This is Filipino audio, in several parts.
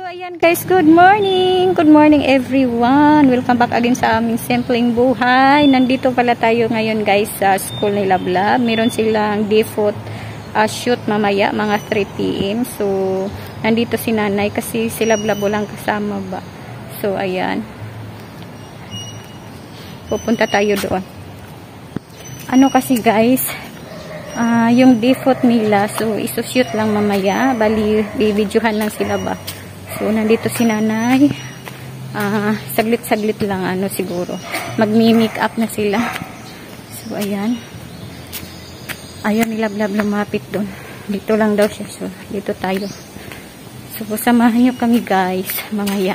Ayan guys, good morning! Good morning everyone! Welcome back again sa aming simpleng buhay. Nandito pala tayo ngayon guys sa school ni Lablab. Meron silang default shoot mamaya, mga 3 PM. So, nandito si nanay kasi si Lablab walang kasama ba. So, ayan. Pupunta tayo doon. Ano kasi guys, yung default nila, so isushoot lang mamaya. Bali, bibidyohan lang sila ba. So, nandito si nanay. Saglit-saglit lang, siguro. Magmi-make up na sila. So, ayan. Ayaw ni Lablab lumapit doon. Dito lang daw siya. So, dito tayo. So, samahan nyo kami, guys. Mamaya.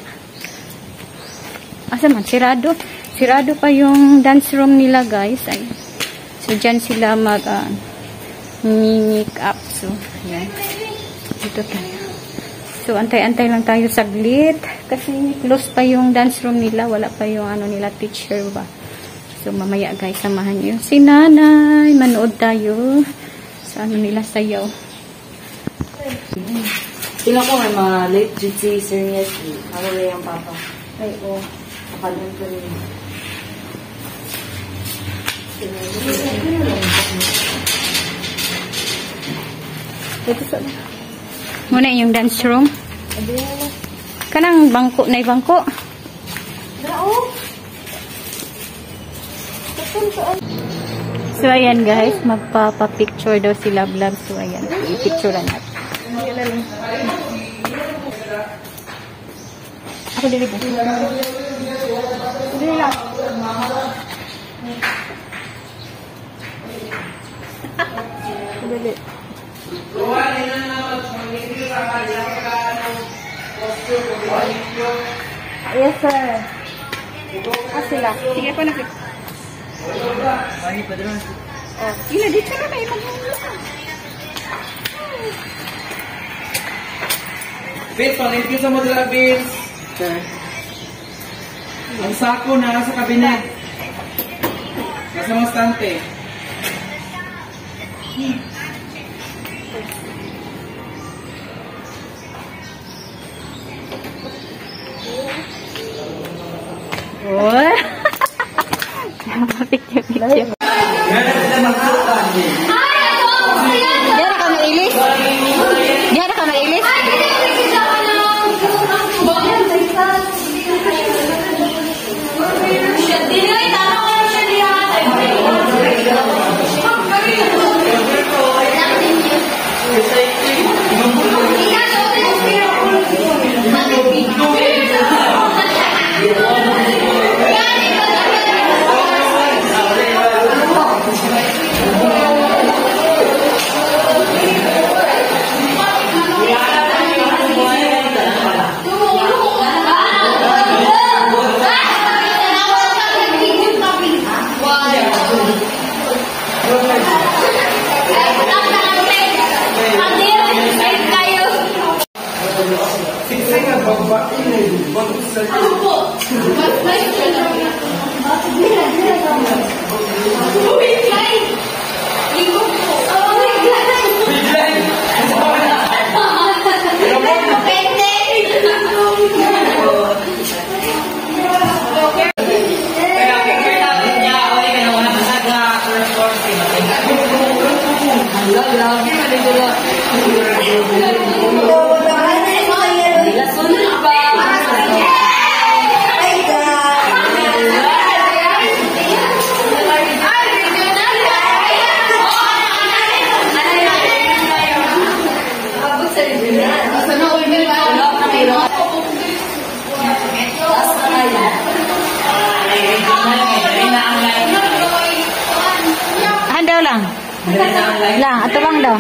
Asa man? Sirado. Sirado pa yung dance room nila, guys. Ay. So, dyan sila mag-make up. So, ayan. Dito tayo. So, antay-antay lang tayo saglit. Kasi close pa yung dance room nila. Wala pa yung nila, teacher ba. So, mamaya guys, samahan nyo si nanay. Manood tayo sa nila sayaw. Sino ko may mga late duty seriously. Ako na yung papa. Ay, oh. Nakadun ko rin. Ito sa muna yung dance room. Kanang bangko na bangko. So ayan guys, magpapa-picture daw si Lablab. So ayan, i-picture natin. Ako dili ba? Dili lang. Dili. Yes, sir. Sila. Sige po na. Oh, sila dito na may magmumula. Vince, pang-review sa modula, Vince. Sir. Ang sako na sa kabinet. Nasa mga stante. Oh. Picture. Diyan ka mailis? Diyan ka mailis? Daw lang. Lang, ato bang daw.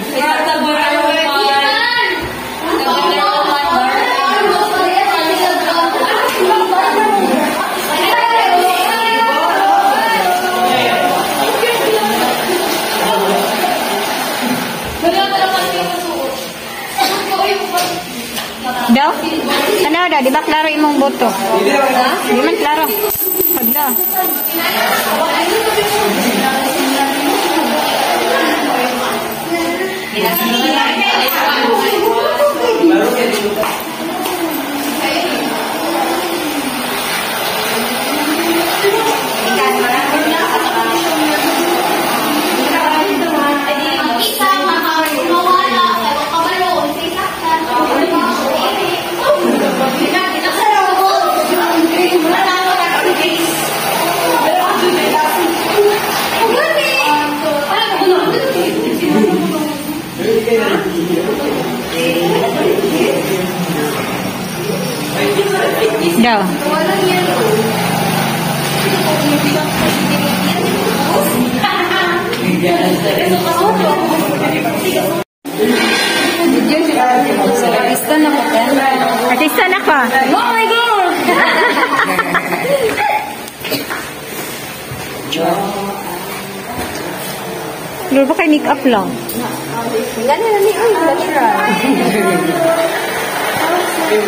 Daw? Ano daw? Di ba klaro imong boto? Di man klaro. Pada. Daw. Artista na ko. Artista na ko. Oh my God! Lalo ba kay make-up lang? Gani na ni ang natural. Thank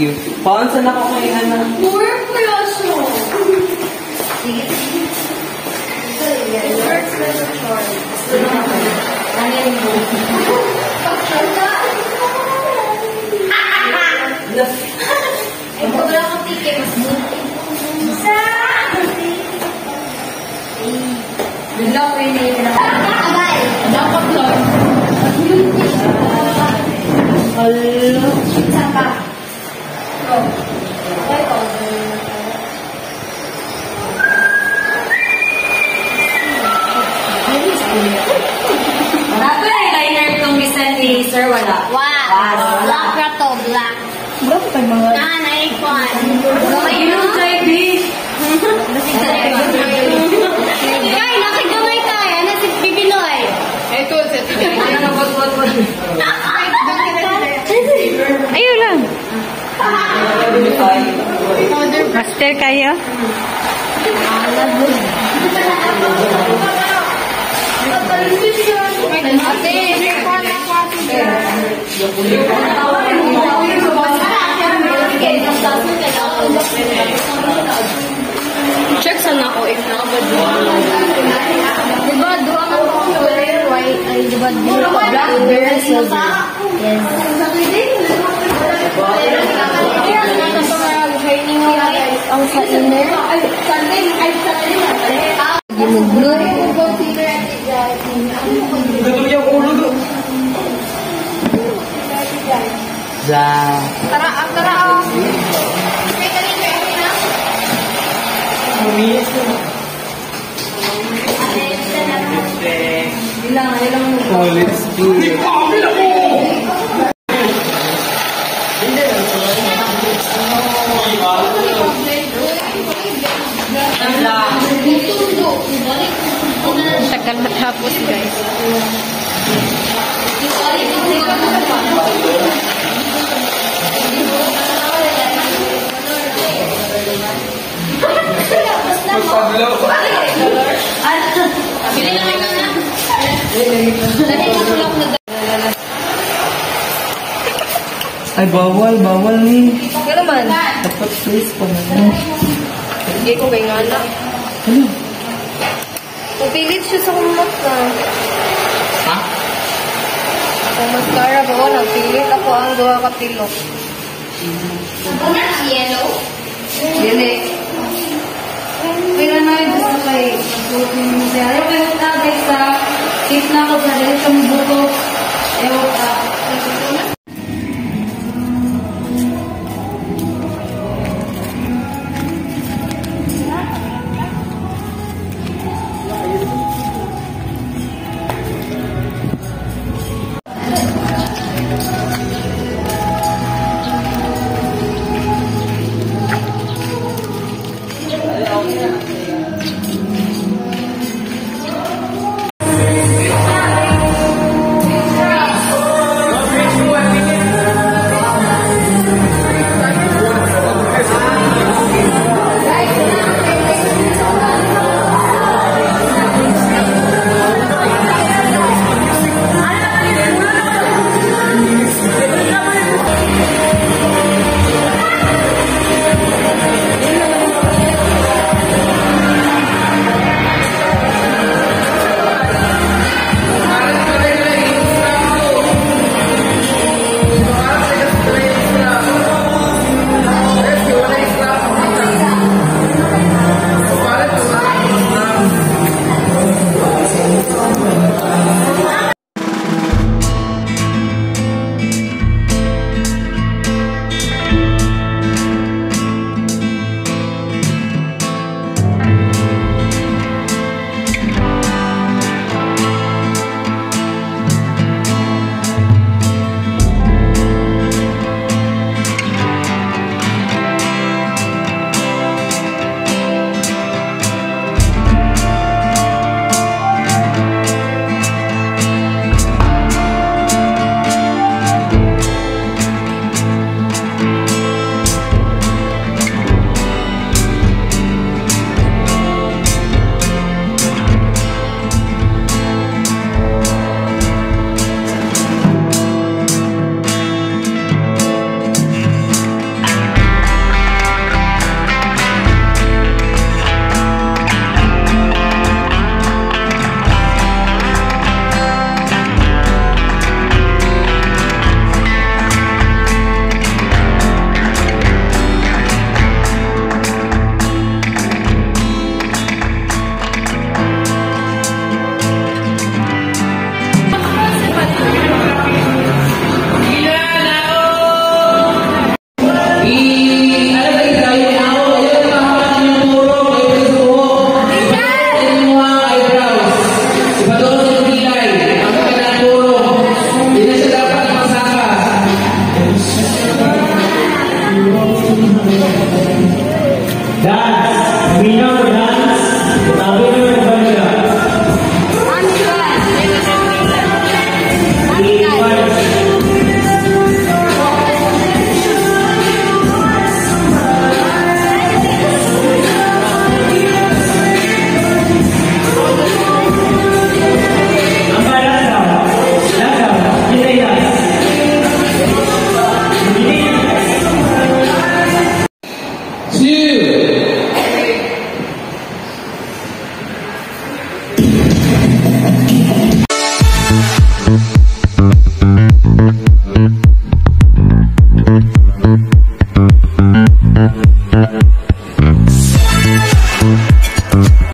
you. Paano saan ako kayo na? More playoso. Sir, wala. Wow. Black na to, black. Black pa mga. Naikon. Ayun, baby. Kay, nakigamay tayo. Ano si Bibiloy? Ito, sa tigay. Ano na, wag. Ayun lang. Master kayo? Check sana ako if nakabadwa. Diba, doon ang color white, ay diba, black, bear, silver. Yes. Ang sa inner. Gimugloy. Katulong ko ulo doon. Tara. Oh, let's do it. Tagal matapos, guys. Bili lang na. Dali na tulak na Ay, bawal ni. Okay naman. Dapat face pa naman. Hindi ko kay ngana. Ano? Pupilit siya sa kumot na. Ha? Kung mascara ba ko, nagpilit ako ang duha ka pilok. Yellow? Dili. Pero na yung gusto kay pagsuot mo siya. Ayaw kayo tagay sa tip na ako sa rin sa buto. Ayaw ka.